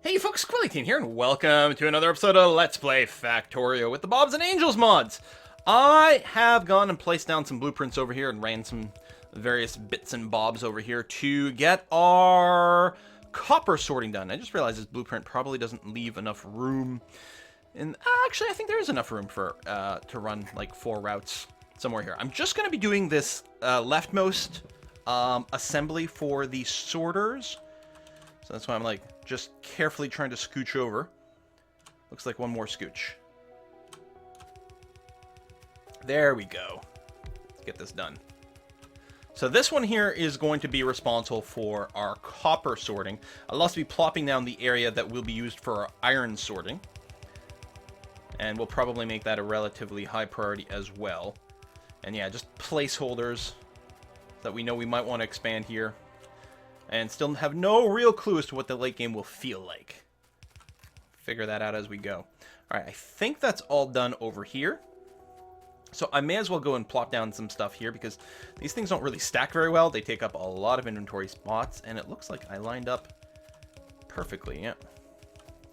Hey folks, Quillyteen here, and welcome to another episode of Let's Play Factorio with the Bobs and Angels mods. I have gone and placed down some blueprints over here and ran some various bits and bobs over here to get our copper sorting done. I just realized this blueprint probably doesn't leave enough room. And actually, I think there is enough room for to run like 4 routes somewhere here. I'm just going to be doing this leftmost assembly for the sorters. So that's why I'm like just carefully trying to scooch over. Looks like one more scooch. There we go. Let's get this done. So this one here is going to be responsible for our copper sorting. I'll also be plopping down the area that will be used for our iron sorting. And we'll probably make that a relatively high priority as well. And yeah, just placeholders that we know we might want to expand here. And still have no real clue as to what the late game will feel like. Figure that out as we go. Alright, I think that's all done over here. So I may as well go and plop down some stuff here because these things don't really stack very well. They take up a lot of inventory spots, and it looks like I lined up perfectly, yeah.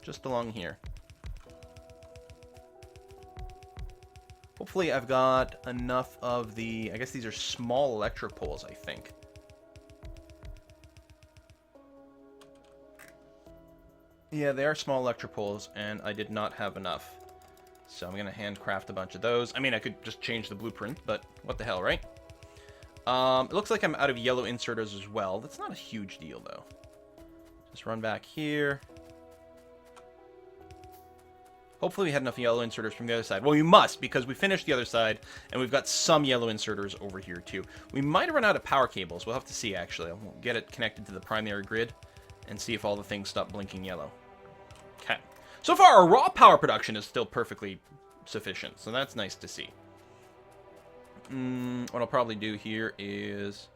Just along here. Hopefully I've got enough of the... I guess these are small electric poles, I think. Yeah, they are small electric poles, and I did not have enough. So I'm going to handcraft a bunch of those. I mean, I could just change the blueprint, but what the hell, right? It looks like I'm out of yellow inserters as well. That's not a huge deal, though. Just run back here. Hopefully we had enough yellow inserters from the other side. Well, we must, because we finished the other side, and we've got some yellow inserters over here, too. We might have run out of power cables. We'll have to see, actually. I'll get it connected to the primary grid and see if all the things stop blinking yellow. Okay. So far, our raw power production is still perfectly sufficient, so that's nice to see. What I'll probably do here is...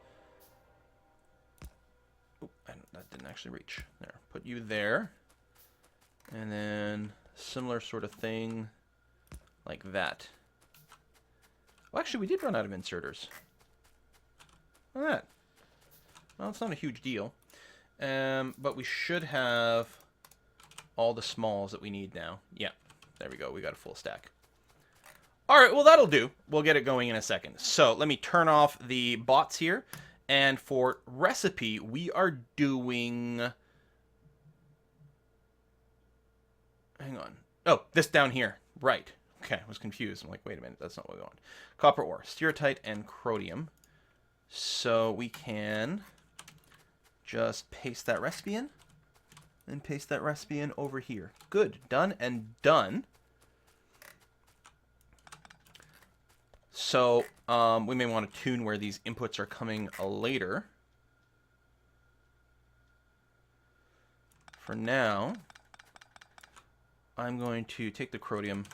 Oh, that didn't actually reach. There. Put you there. And then similar sort of thing like that. Well, actually, we did run out of inserters. Look at that. Well, it's not a huge deal. But we should have all the smalls that we need now. Yeah, there we go. We got a full stack. All right, well, that'll do. We'll get it going in a second. So let me turn off the bots here. And for recipe, we are doing... Hang on. Oh, this down here. Right. Okay, I was confused. I'm like, wait a minute. That's not what we want. Copper ore, stereotyte, and chromium. So we can just paste that recipe in. And paste that recipe in over here. Good. Done and done. So, we may want to tune where these inputs are coming later. For now, I'm going to take the chromium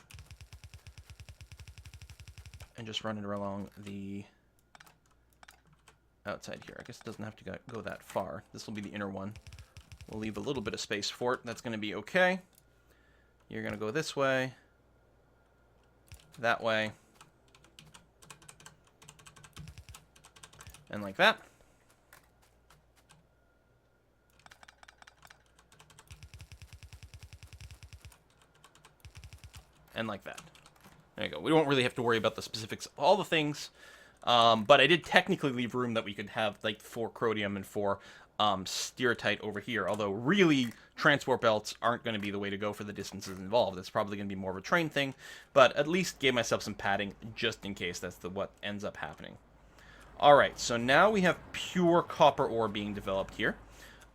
and just run it along the outside here. I guess it doesn't have to go that far. This will be the inner one. We'll leave a little bit of space for it. That's going to be okay. You're going to go this way. That way. And like that. And like that. There you go. We don't really have to worry about the specifics of all the things. But I did technically leave room that we could have like 4 chromium and 4 stereotyte over here. Although really transport belts aren't going to be the way to go for the distances involved. It's probably going to be more of a train thing. But at least gave myself some padding just in case that's what ends up happening. Alright, so now we have pure copper ore being developed here.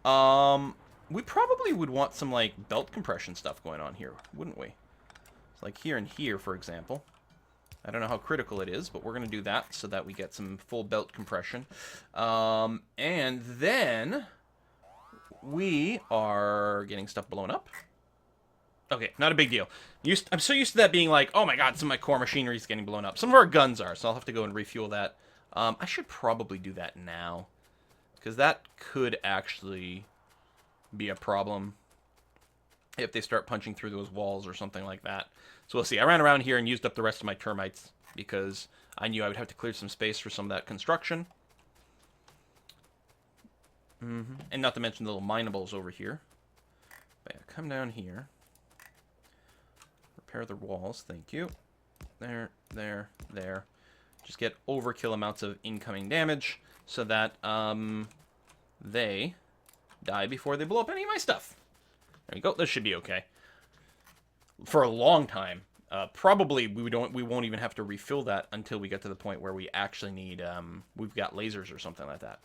We probably would want some like belt compression stuff going on here, wouldn't we? Like here and here, for example. I don't know how critical it is, but we're going to do that so that we get some full belt compression. And then we are getting stuff blown up. Okay, not a big deal. I'm so used to that being like, oh my god, some of my core machinery is getting blown up. Some of our guns are, so I'll have to go and refuel that. I should probably do that now, because that could actually be a problem if they start punching through those walls or something like that. So we'll see. I ran around here and used up the rest of my termites because I knew I would have to clear some space for some of that construction. And not to mention the little minables over here. But yeah, come down here. Repair the walls. Thank you. There, there, there. Just get overkill amounts of incoming damage so that they die before they blow up any of my stuff. There you go. This should be okay. For a long time. Probably we won't even have to refill that until we get to the point where we actually need we've got lasers or something like that.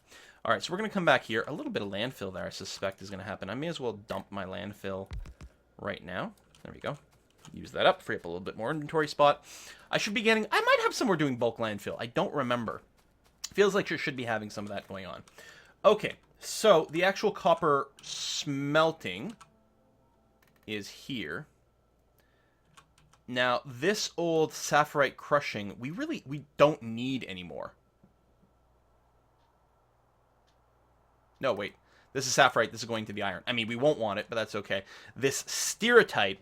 All right, so we're gonna come back here. A little bit of landfill there, I suspect, is gonna happen. I may as well dump my landfill right now. There we go. Use that up, free up a little bit more inventory spot. I should be getting. I might have somewhere doing bulk landfill. I don't remember. Feels like you should be having some of that going on. Okay, so the actual copper smelting is here. Now, this old sapphirite crushing, we don't need anymore. No, wait. This is sapphirite. This is going to the iron. I mean, we won't want it, but that's okay. This stereotype,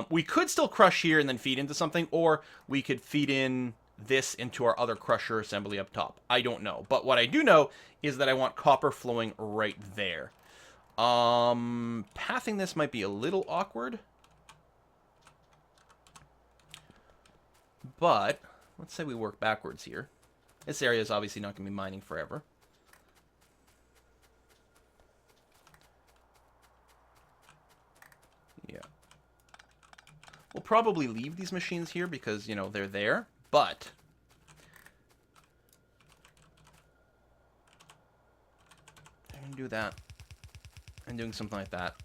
we could still crush here and then feed into something, or we could feed in this into our other crusher assembly up top. I don't know. But what I do know is that I want copper flowing right there. Pathing this might be a little awkward. But, let's say we work backwards here. This area is obviously not going to be mining forever. Yeah. We'll probably leave these machines here because, you know, they're there. But I'm going to do that. And doing something like that.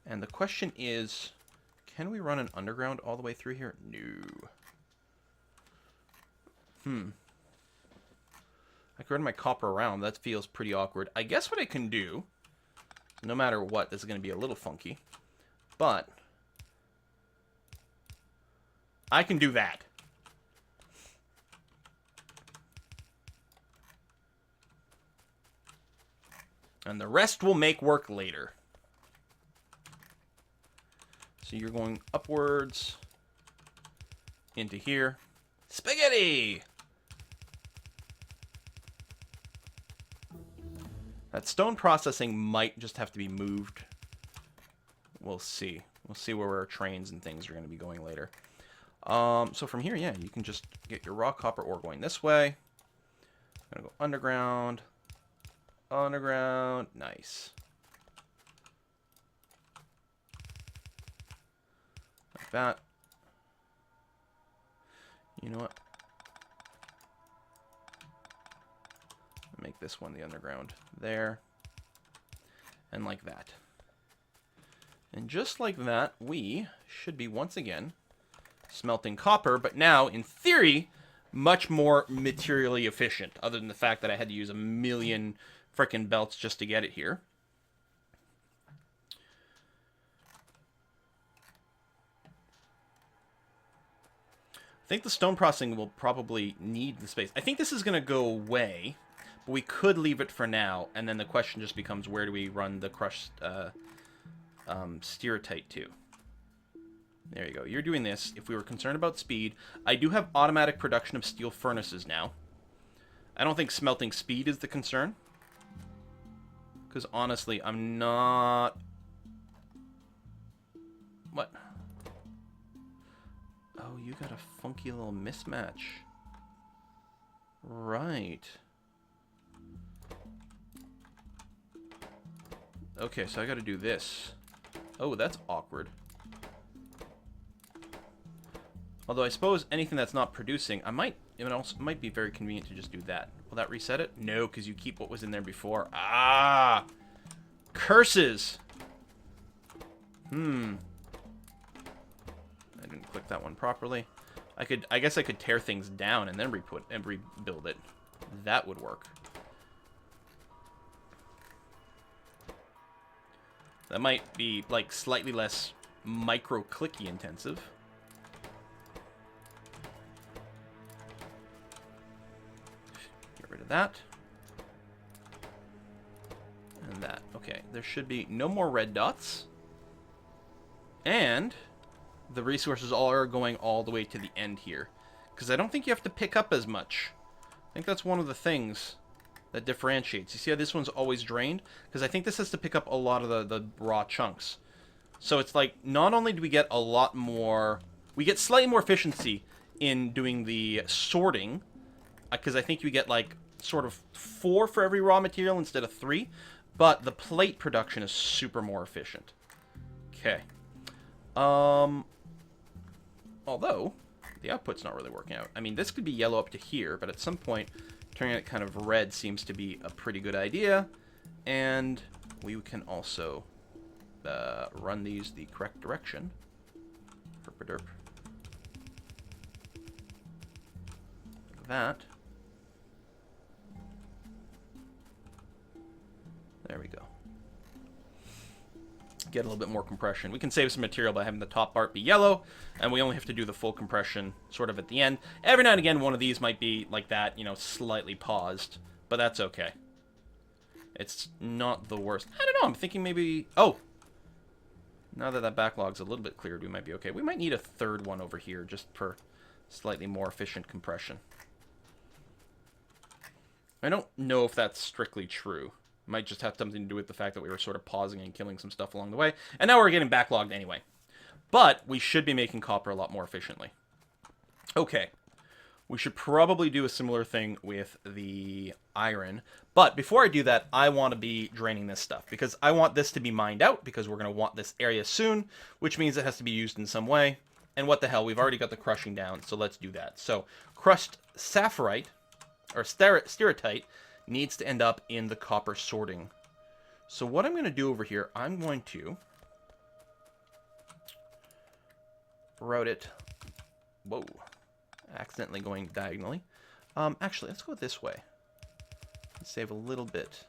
And the question is, can we run an underground all the way through here? No. I could run my copper around. That feels pretty awkward. I guess what I can do, no matter what, this is going to be a little funky, but I can do that. And the rest will make work later. So you're going upwards into here. Spaghetti! That stone processing might just have to be moved. We'll see. We'll see where our trains and things are going to be going later. So from here, yeah, you can just get your raw copper ore going this way. I'm going to go underground. Underground. Nice. Like that. You know what? Make this one the underground there. And like that. And just like that, we should be once again smelting copper, but now, in theory, much more materially efficient, other than the fact that I had to use a million frickin' belts just to get it here. I think the stone processing will probably need the space. I think this is going to go away, but we could leave it for now, and then the question just becomes, where do we run the crushed stereotype to? There you go. You're doing this. If we were concerned about speed, I do have automatic production of steel furnaces now. I don't think smelting speed is the concern. Because honestly, I'm not... What? Oh, you got a funky little mismatch. Right. Okay, so I gotta do this. Oh, that's awkward. Although I suppose anything that's not producing, it might be very convenient to just do that. Will that reset it? No, because you keep what was in there before. Ah! Curses! I didn't click that one properly. I guess I could tear things down and then rebuild it. That would work. That might be, like, slightly less micro-clicky intensive. Get rid of that. And that. Okay, there should be no more red dots. And the resources all are going all the way to the end here. Because I don't think you have to pick up as much. I think that's one of the things that differentiates. You see how this one's always drained? Because I think this has to pick up a lot of the raw chunks. So it's like, not only do we get a lot more... We get slightly more efficiency in doing the sorting, because I think you get, like, sort of 4 for every raw material instead of 3, but the plate production is super more efficient. Okay. Although, the output's not really working out. I mean, this could be yellow up to here, but at some point, turning it kind of red seems to be a pretty good idea. And we can also run these the correct direction. Derp. Like that. There we go. Get a little bit more compression. We can save some material by having the top part be yellow, and we only have to do the full compression sort of at the end. Every now and again, one of these might be like that, you know, slightly paused, but that's okay. It's not the worst. I don't know, I'm thinking maybe... Oh! Now that that backlog's a little bit cleared, we might be okay. We might need a third one over here, just for slightly more efficient compression. I don't know if that's strictly true. Might just have something to do with the fact that we were sort of pausing and killing some stuff along the way. And now we're getting backlogged anyway. But we should be making copper a lot more efficiently. Okay. We should probably do a similar thing with the iron. But before I do that, I want to be draining this stuff. Because I want this to be mined out, because we're going to want this area soon. Which means it has to be used in some way. And what the hell, we've already got the crushing down, so let's do that. So, crushed sapphirite, or stereotype, needs to end up in the copper sorting. So what I'm going to do over here, I'm going to route it. Whoa. Accidentally going diagonally. Actually, let's go this way. Save a little bit.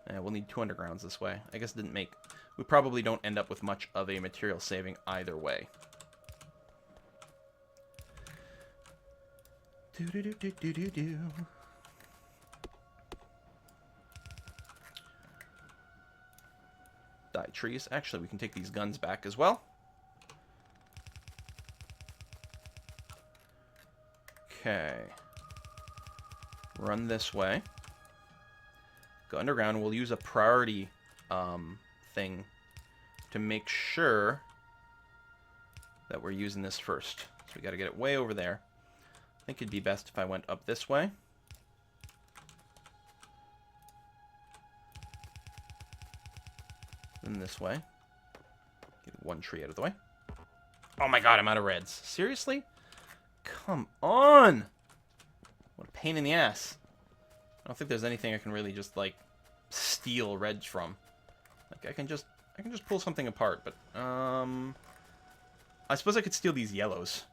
Yeah, we'll need 2 undergrounds this way. I guess it didn't make... We probably don't end up with much of a material saving either way. Do-do-do-do-do-do-do. Die trees. Actually, we can take these guns back as well. Okay. Run this way. Go underground. We'll use a priority thing to make sure that we're using this first. So we got to get it way over there. I think it'd be best if I went up this way. Then this way. Get one tree out of the way. Oh my god, I'm out of reds. Seriously? Come on! What a pain in the ass. I don't think there's anything I can really just, like, steal reds from. Like, I can just pull something apart, but, I suppose I could steal these yellows.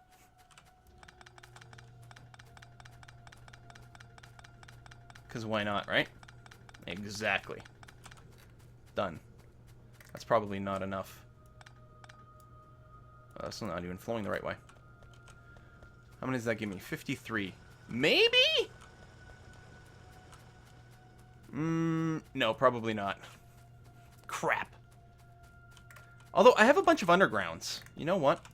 Because why not, right? Exactly. Done. That's probably not enough. Oh, that's not even flowing the right way. How many does that give me? 53. Maybe? No, probably not. Crap. Although, I have a bunch of undergrounds. You know what?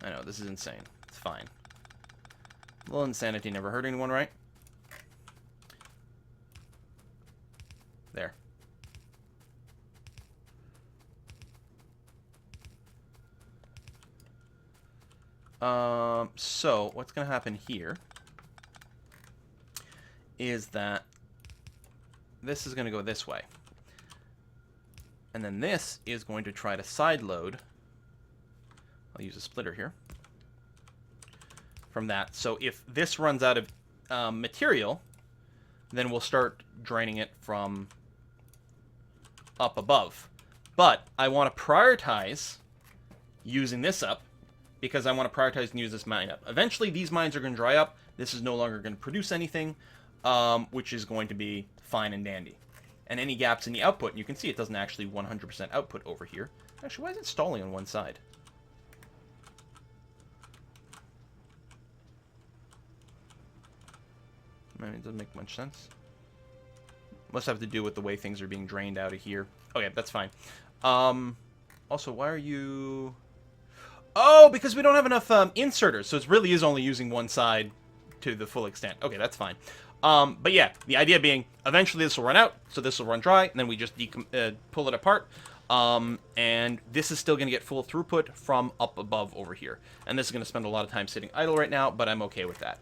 I know, this is insane. It's fine. A little insanity never hurt anyone, right? There. So, what's going to happen here is that this is going to go this way. And then this is going to try to side load. I'll use a splitter here. From that. So if this runs out of material, then we'll start draining it from up above. But I want to prioritize using this up, because I want to prioritize and use this mine up. Eventually, these mines are going to dry up. This is no longer going to produce anything, which is going to be fine and dandy. And any gaps in the output, you can see it doesn't actually 100% output over here. Actually, why is it stalling on one side? I mean, it doesn't make much sense. Must have to do with the way things are being drained out of here. Okay, that's fine. Also, why are you... Oh, because we don't have enough inserters, so it really is only using one side to the full extent. Okay, that's fine. But yeah, the idea being, eventually this will run out, so this will run dry, and then we just pull it apart. And this is still going to get full throughput from up above over here. And this is going to spend a lot of time sitting idle right now, but I'm okay with that.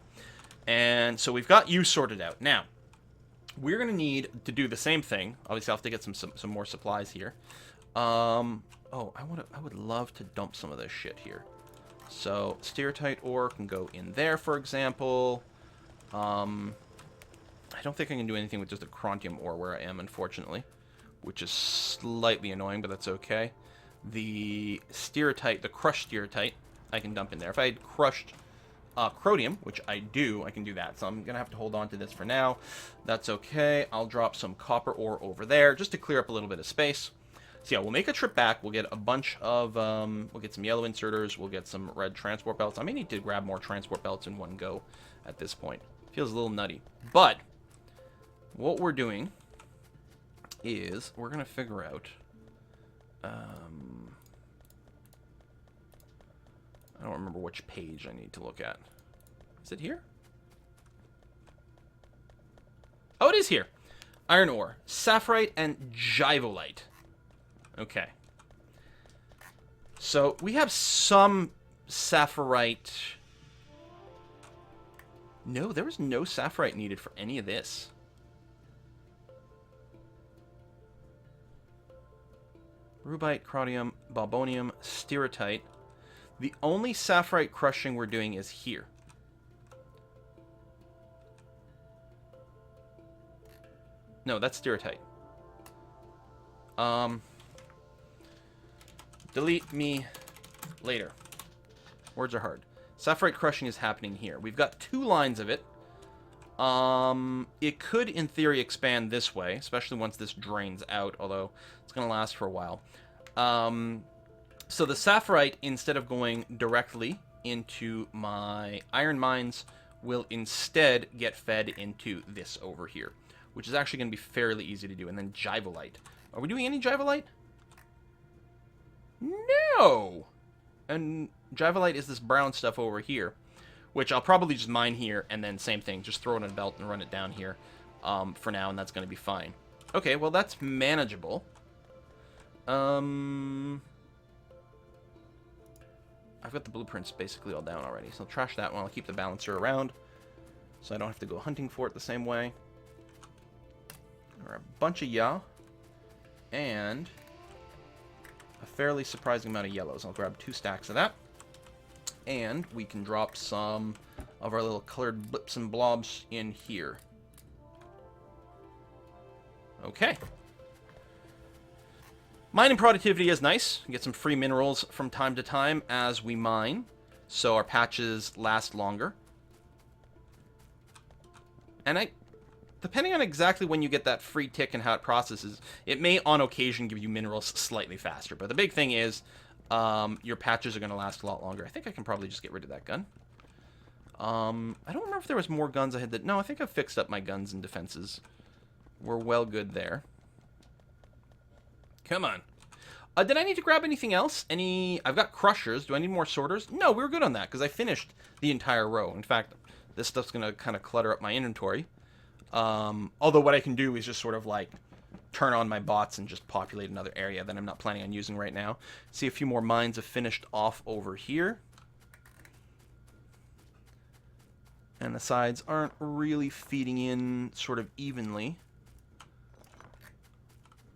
And so we've got you sorted out. Now, we're going to need to do the same thing. Obviously, I'll have to get some more supplies here. Oh, I would love to dump some of this shit here. So, stereotype ore can go in there, for example. I don't think I can do anything with just a chrontium ore where I am, unfortunately. Which is slightly annoying, but that's okay. The stereotype, the crushed stereotype, I can dump in there. If I had crushed chromium, which I do, I can do that. So I'm going to have to hold on to this for now. That's okay. I'll drop some copper ore over there just to clear up a little bit of space. So yeah, we'll make a trip back. We'll get a bunch of, we'll get some yellow inserters. We'll get some red transport belts. I may need to grab more transport belts in one go at this point. Feels a little nutty. But what we're doing is we're going to figure out, I don't remember which page I need to look at. Is it here? Oh, it is here. Iron ore, sapphirite, and gyvolite. Okay. So we have some sapphirite. No, there was no sapphirite needed for any of this. Rubite, chromium, balbonium, stereotype. The only sapphirite crushing we're doing is here. No, that's stereotype. Delete me later. Words are hard. Sapphirite crushing is happening here. We've got 2 lines of it. It could, in theory, expand this way, especially once this drains out, although it's going to last for a while. So the sapphirite, instead of going directly into my iron mines, will instead get fed into this over here, which is actually going to be fairly easy to do. And then gyvolite. Are we doing any gyvolite? No! And gyvolite is this brown stuff over here, which I'll probably just mine here, and then same thing, just throw it in a belt and run it down here for now, and that's going to be fine. Okay, well, that's manageable. I've got the blueprints basically all down already, so I'll trash that one. I'll keep the balancer around, so I don't have to go hunting for it the same way. Or a bunch of and a fairly surprising amount of yellows. I'll grab 2 stacks of that. And we can drop some of our little colored blips and blobs in here. Okay. Mining productivity is nice. We get some free minerals from time to time as we mine, so our patches last longer. And depending on exactly when you get that free tick and how it processes, it may on occasion give you minerals slightly faster. But the big thing is, your patches are going to last a lot longer. I think I can probably just get rid of that gun. I don't remember if there was more guns I had that... No, I think I've fixed up my guns and defenses. We're well good there. Come on. Did I need to grab anything else? I've got crushers. Do I need more sorters? No, we were good on that, because I finished the entire row. In fact, this stuff's going to kind of clutter up my inventory. Although what I can do is just sort of like turn on my bots and just populate another area that I'm not planning on using right now. See, a few more mines have finished off over here. And the sides aren't really feeding in sort of evenly.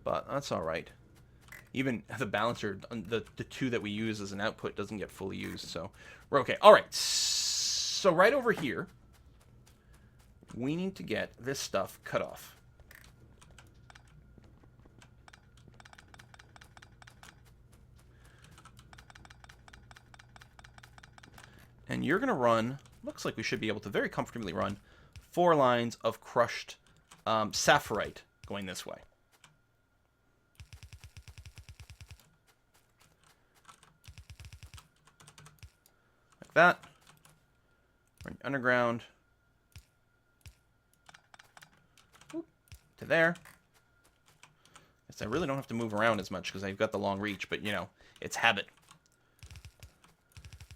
But that's alright. Even the balancer, the 2 that we use as an output doesn't get fully used, so we're okay. Alright, so right over here, we need to get this stuff cut off. And you're going to run, looks like we should be able to very comfortably run 4 lines of crushed sapphirite going this way. Like that. Run underground. To there. Guess I really don't have to move around as much because I've got the long reach, but, you know, it's habit.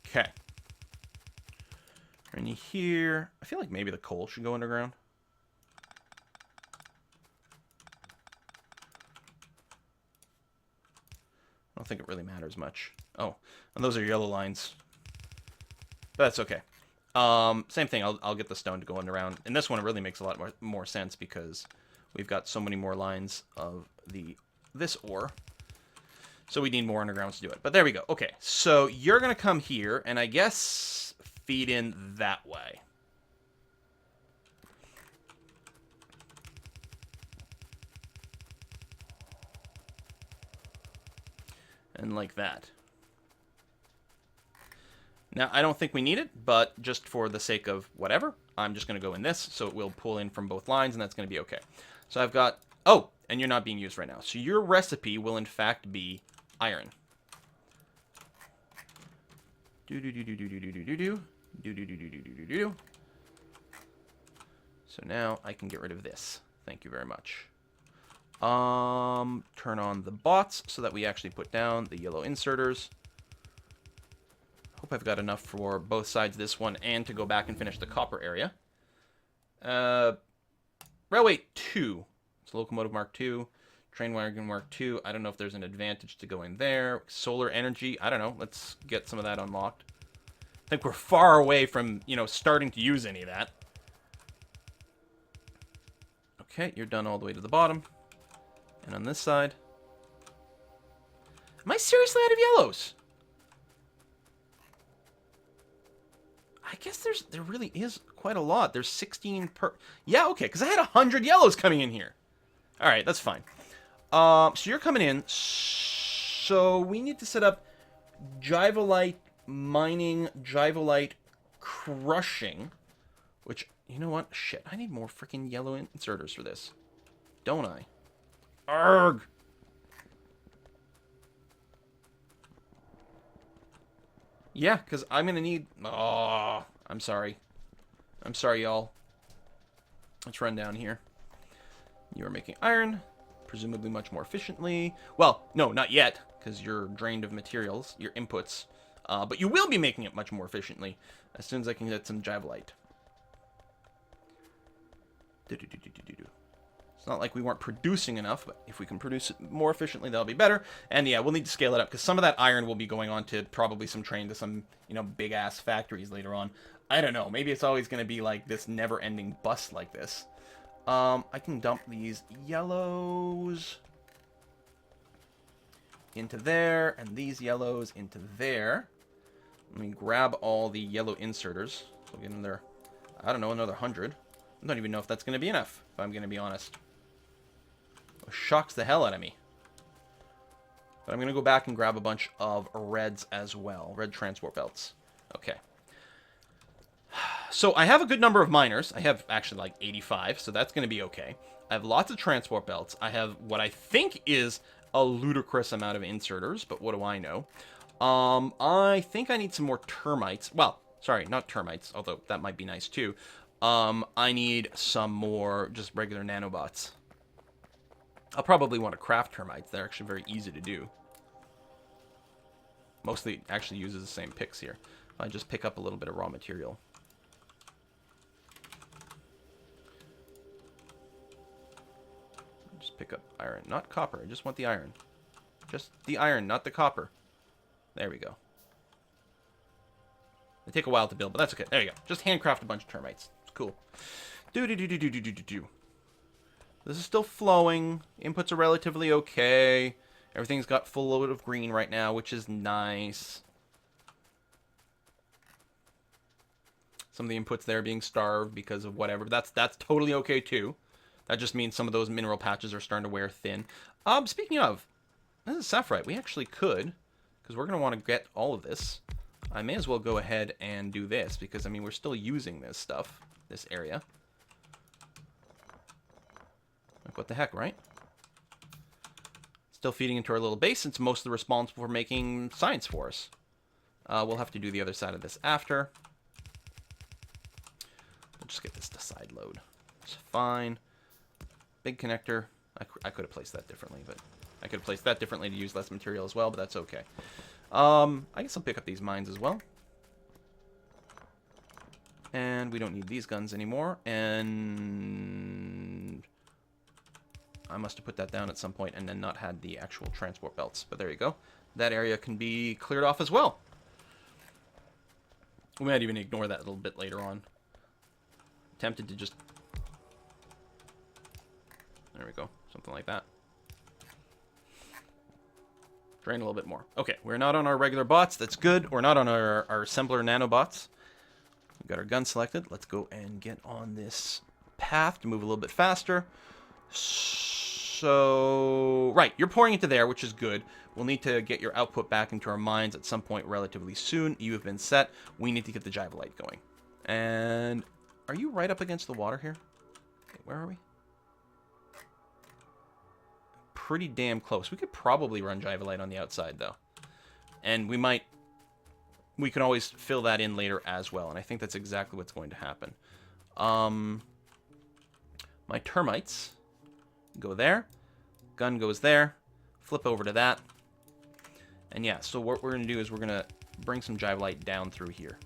Okay. And here, I feel like maybe the coal should go underground. don't think it really matters much. Oh, and those are yellow lines. But that's okay. Same thing. I'll get the stone to go around. And this one, it really makes a lot more sense because we've got so many more lines of this ore. So we need more undergrounds to do it. But there we go. Okay, so you're going to come here and I guess feed in that way. And like that. Now, I don't think we need it, but just for the sake of whatever, I'm just going to go in this, so it will pull in from both lines, and that's going to be okay. So I've got... Oh, and you're not being used right now. So your recipe will, in fact, be iron. Do-do-do-do-do-do-do-do-do. So now I can get rid of this. Thank you very much. Turn on the bots so that we actually put down the yellow inserters. Hope I've got enough for both sides of this one and to go back and finish the copper area. Railway 2. It's Locomotive Mark 2. Train Wagon Mark 2. I don't know if there's an advantage to going there. Solar energy. I don't know. Let's get some of that unlocked. I think we're far away from, you know, starting to use any of that. Okay, you're done all the way to the bottom. And on this side. Am I seriously out of yellows? I guess there really is quite a lot. There's 16 per... Yeah, okay, because I had 100 yellows coming in here. All right, that's fine. So you're coming in. So we need to set up Jivolite mining, Jivolite crushing, which, you know what? Shit, I need more freaking yellow inserters for this. Don't I? Arrgh! Yeah, because I'm going to need... Oh, I'm sorry. I'm sorry, y'all. Let's run down here. You are making iron, presumably much more efficiently. Well, no, not yet, because you're drained of materials, your inputs. But you will be making it much more efficiently as soon as I can get some Jivolite. It's not like we weren't producing enough, but if we can produce it more efficiently, that'll be better. And yeah, we'll need to scale it up, because some of that iron will be going on to probably some train to some, you know, big-ass factories later on. I don't know. Maybe it's always going to be like this never-ending bust like this. I can dump these yellows into there, and these yellows into there. Let me grab all the yellow inserters. So we'll get another, I don't know, another 100. I don't even know if that's going to be enough, if I'm going to be honest. It shocks the hell out of me. But I'm going to go back and grab a bunch of reds as well. Red transport belts. Okay. So I have a good number of miners. I have actually like 85, so that's going to be okay. I have lots of transport belts. I have what I think is a ludicrous amount of inserters, but what do I know? I think I need some more termites. Well, sorry, not termites, although that might be nice too. I need some more just regular nanobots. I'll probably want to craft termites. They're actually very easy to do. Mostly actually uses the same picks here. I just pick up a little bit of raw material. Just pick up iron, not copper. I just want the iron. Just the iron, not the copper. There we go. They take a while to build, but that's okay. There you go. Just handcraft a bunch of termites. It's cool. Do. This is still flowing. Inputs are relatively okay. Everything's got full load of green right now, which is nice. Some of the inputs there being starved because of whatever. That's totally okay too. That just means some of those mineral patches are starting to wear thin. Speaking of, this is sapphirite. We actually could, because we're going to want to get all of this. I may as well go ahead and do this, because, I mean, we're still using this stuff, this area. Like, what the heck, right? Still feeding into our little base. It's mostly responsible for making science for us. We'll have to do the other side of this after. We'll just get this to side load. It's fine. Big connector. I could have placed that differently, but I could have placed that differently to use less material as well, but that's okay. I guess I'll pick up these mines as well. And we don't need these guns anymore. And I must have put that down at some point and then not had the actual transport belts. But there you go. That area can be cleared off as well. We might even ignore that a little bit later on. Tempted to just... There we go. Something like that. Drain a little bit more. Okay, we're not on our regular bots. That's good. We're not on our assembler nanobots. We've got our gun selected. Let's go and get on this path to move a little bit faster. So, right, you're pouring into there, which is good. We'll need to get your output back into our mines at some point relatively soon. You have been set. We need to get the Jivalite going. And are you right up against the water here? Okay, where are we? Pretty damn close. We could probably run Jivalite on the outside, though. And we can always fill that in later as well. And I think that's exactly what's going to happen. My termites go there. Gun goes there. Flip over to that. And yeah, so what we're going to do is we're going to bring some Jivalite down through here.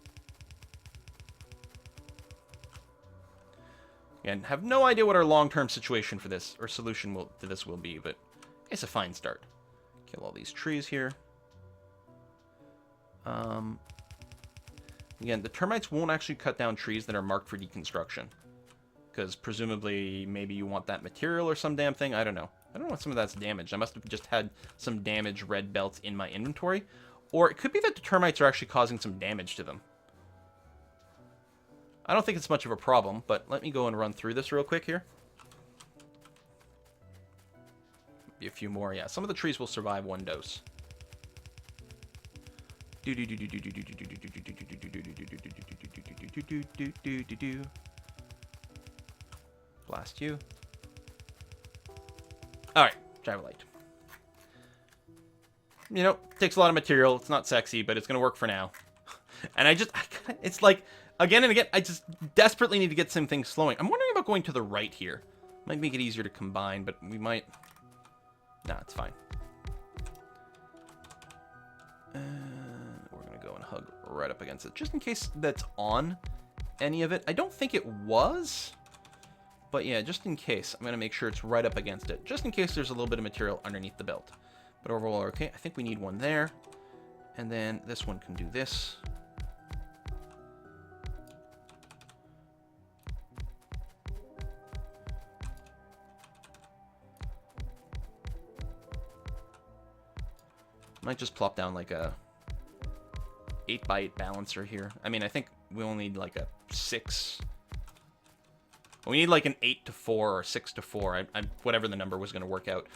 And have no idea what our long-term situation for this, or solution to this will be, but it's a fine start. Kill all these trees here. Again, the termites won't actually cut down trees that are marked for deconstruction. Because presumably, maybe you want that material or some damn thing. I don't know. I don't know if some of that's damaged. I must have just had some damaged red belts in my inventory. Or it could be that the termites are actually causing some damage to them. I don't think it's much of a problem, but let me go and run through this real quick here. Maybe a few more. Yeah, some of the trees will survive one dose. Blast you. Alright, Jivalite. You know, takes a lot of material. It's not sexy, but it's going to work for now. And it's like, again and again, I just desperately need to get some things flowing. I'm wondering about going to the right here. Might make it easier to combine, but we might... Nah, it's fine. We're going to go and hug right up against it, just in case that's on any of it. I don't think it was... But yeah, just in case, I'm going to make sure it's right up against it. Just in case there's a little bit of material underneath the belt. But overall, okay. I think we need one there. And then this one can do this. Might just plop down like a 8x8 balancer here. I mean, I think we only need like a 6... We need like an 8 to 4 or 6 to 4. Whatever the number was going to work out.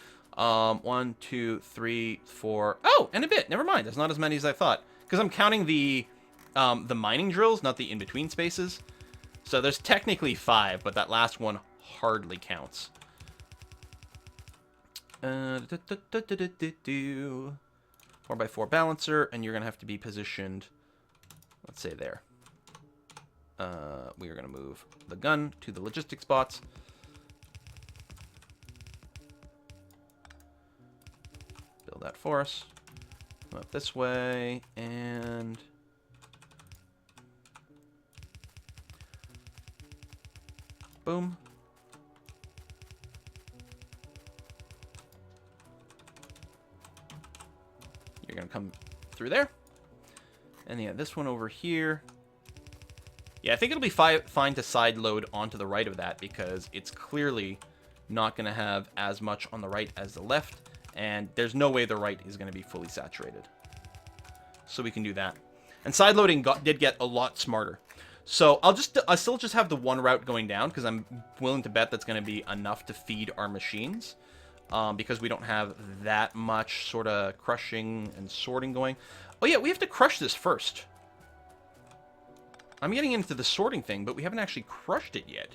1, 2, 3, 4. Oh, and a bit. Never mind. That's not as many as I thought. Because I'm counting the mining drills, not the in-between spaces. So there's technically 5, but that last one hardly counts. 4x4 balancer, and you're going to have to be positioned, let's say there. We are going to move the gun to the logistics spots. Build that for us. Come up this way, and... Boom. You're going to come through there. And yeah, this one over here... Yeah, I think it'll be fine to side load onto the right of that because it's clearly not going to have as much on the right as the left, and there's no way the right is going to be fully saturated. So we can do that. And side loading did get a lot smarter. So I'll still just have the one route going down because I'm willing to bet that's going to be enough to feed our machines because we don't have that much sort of crushing and sorting going. Oh yeah, we have to crush this first. I'm getting into the sorting thing, but we haven't actually crushed it yet.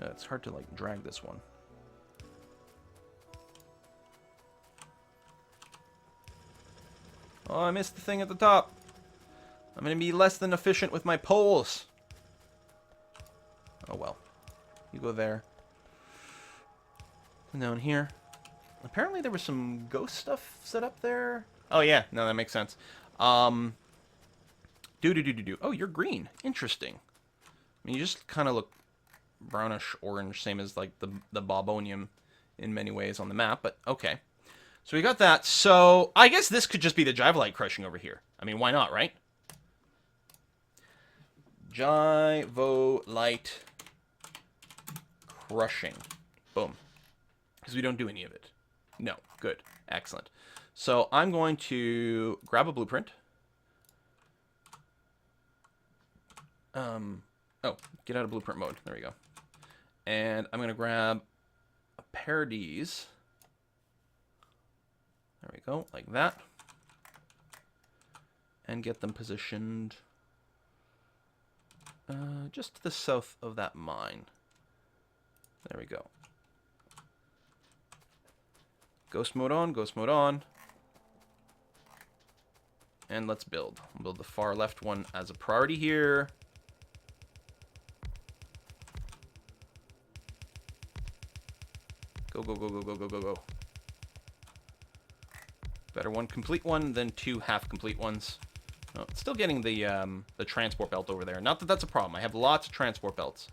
It's hard to, like, drag this one. Oh, I missed the thing at the top. I'm going to be less than efficient with my poles. Oh, well. You go there. And down here. Apparently there was some ghost stuff set up there. Oh, yeah. No, that makes sense. Oh, you're green. Interesting. mean, you just kind of look brownish orange, same as like the Bobonium in many ways on the map, but okay. So we got that. So I guess this could just be the Jivolite crushing over here. I mean, why not, right? Jivolite crushing. Boom. Because we don't do any of it. No. Good. Excellent. So I'm going to grab a blueprint. Oh, get out of blueprint mode. There we go. And I'm going to grab a pair of these. There we go, like that. And get them positioned just to the south of that mine. There we go. Ghost mode on, ghost mode on. And let's build. I'll build the far left one as a priority here. Go, go, go, go, go, go, go, go. Better one complete one than two half-complete ones. Oh, still getting the transport belt over there. Not that that's a problem. I have lots of transport belts.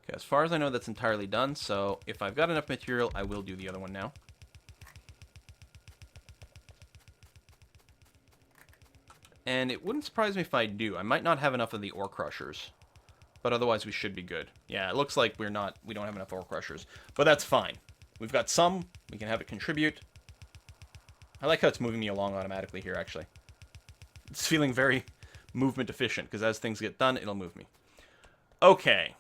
Okay, as far as I know, that's entirely done. So if I've got enough material, I will do the other one now. And it wouldn't surprise me if I do. I might not have enough of the ore crushers. But otherwise, we should be good. Yeah, it looks like we don't have enough ore crushers. But that's fine. We've got some. We can have it contribute. I like how it's moving me along automatically here, actually. It's feeling very movement efficient, because as things get done, it'll move me. Okay.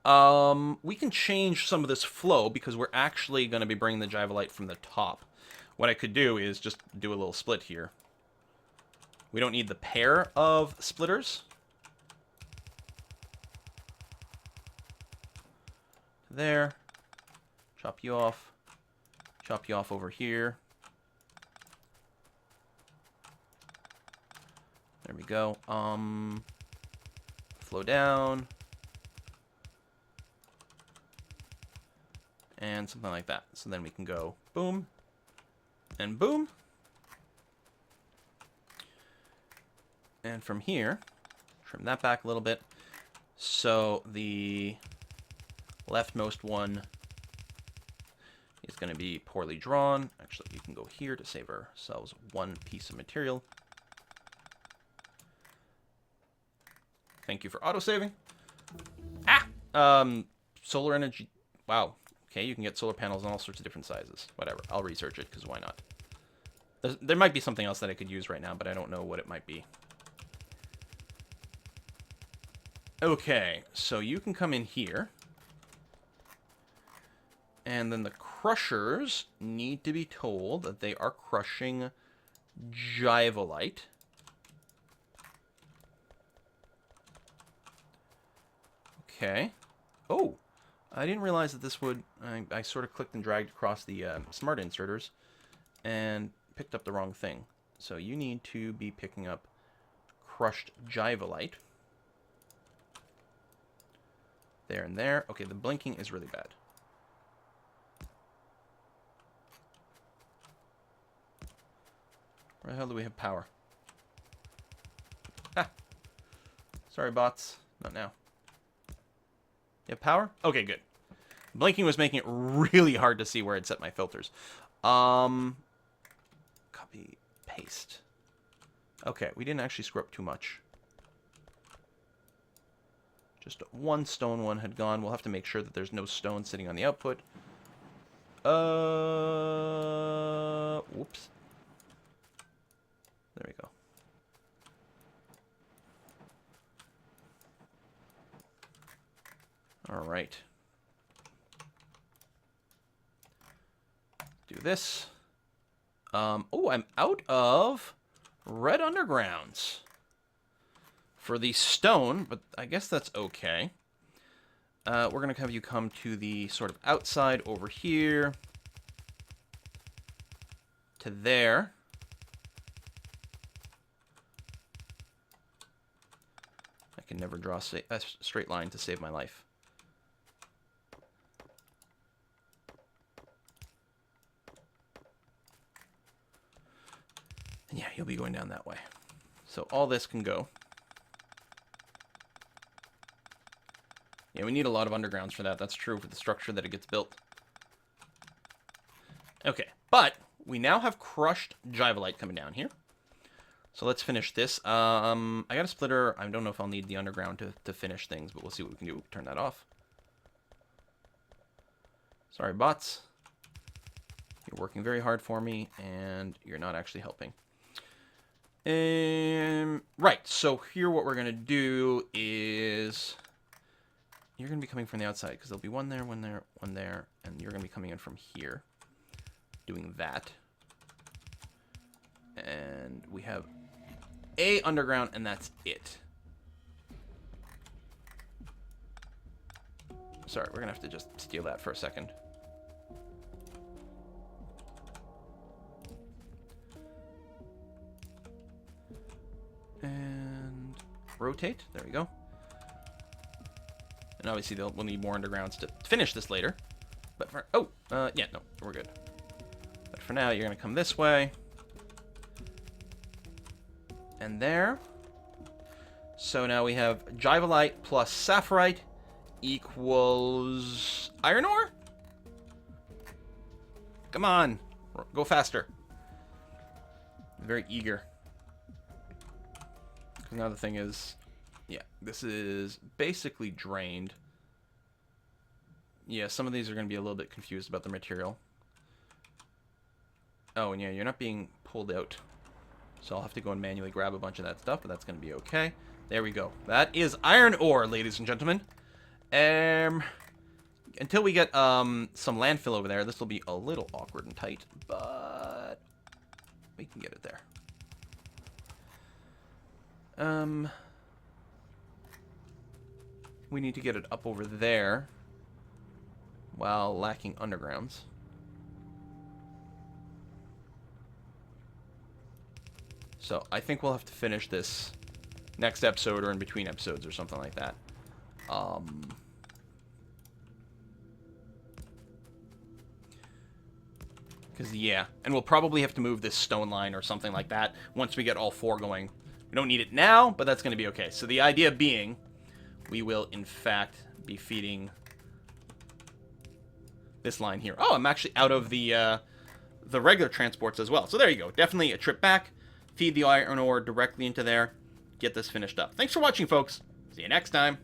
We can change some of this flow, because we're actually going to be bringing the Jivolite from the top. What I could do is just do a little split here. We don't need the pair of splitters. There. Chop you off. Chop you off over here. There we go. Flow down. And something like that. So then we can go boom. And boom. And from here, trim that back a little bit. So the leftmost one is going to be poorly drawn. Actually, you can go here to save ourselves one piece of material. Thank you for autosaving. Solar energy. Wow. Okay, you can get solar panels in all sorts of different sizes. Whatever. I'll research it, because why not? There might be something else that I could use right now, but I don't know what it might be. Okay, so you can come in here. And then the crushers need to be told that they are crushing Jivolite. Okay. Oh, I didn't realize that this would... I sort of clicked and dragged across the smart inserters and picked up the wrong thing. So you need to be picking up crushed Jivolite. There and there. Okay, the blinking is really bad. Where the hell do we have power? Ah! Sorry, bots. Not now. You have power? Okay, good. Blinking was making it really hard to see where I'd set my filters. Copy, paste. Okay, we didn't actually screw up too much. Just one stone one had gone. We'll have to make sure that there's no stone sitting on the output. Whoops. There we go. All right. Do this. Oh, I'm out of red undergrounds for the stone, but I guess that's okay. We're going to have you come to the sort of outside over here to there. I can never draw a straight line to save my life. he'll be going down that way. So all this can go. Yeah, we need a lot of undergrounds for that. That's true for the structure that it gets built. Okay, but we now have crushed Jivolite coming down here. So let's finish this. I got a splitter. I don't know if I'll need the underground to finish things, but we'll see what we can do. Turn that off. Sorry, bots. You're working very hard for me, and you're not actually helping. Right, so here what we're going to do is... You're going to be coming from the outside, because there'll be one there, one there, one there, and you're going to be coming in from here. Doing that. And we have a underground, and that's it. Sorry, we're going to have to just steal that for a second. And rotate. There we go. And obviously we'll need more undergrounds to finish this later. But for... Oh! yeah, no. We're good. But for now, you're going to come this way. And there. So now we have Jivolite plus Sapphirite equals iron ore? Come on. Go faster. I'm very eager. Now the thing is, yeah, this is basically drained. Yeah, some of these are going to be a little bit confused about the material. Oh, and yeah, you're not being pulled out. So I'll have to go and manually grab a bunch of that stuff, but that's going to be okay. There we go. That is iron ore, ladies and gentlemen. Until we get some landfill over there, this will be a little awkward and tight, but we can get it there. We need to get it up over there while lacking undergrounds. So I think we'll have to finish this next episode or in between episodes or something like that. Because, yeah, and we'll probably have to move this stone line or something like that once we get all four going. We don't need it now, but that's going to be okay. So the idea being, we will, in fact, be feeding this line here. Oh, I'm actually out of the regular transports as well. So there you go. Definitely a trip back. Feed the iron ore directly into there. Get this finished up. Thanks for watching, folks. See you next time.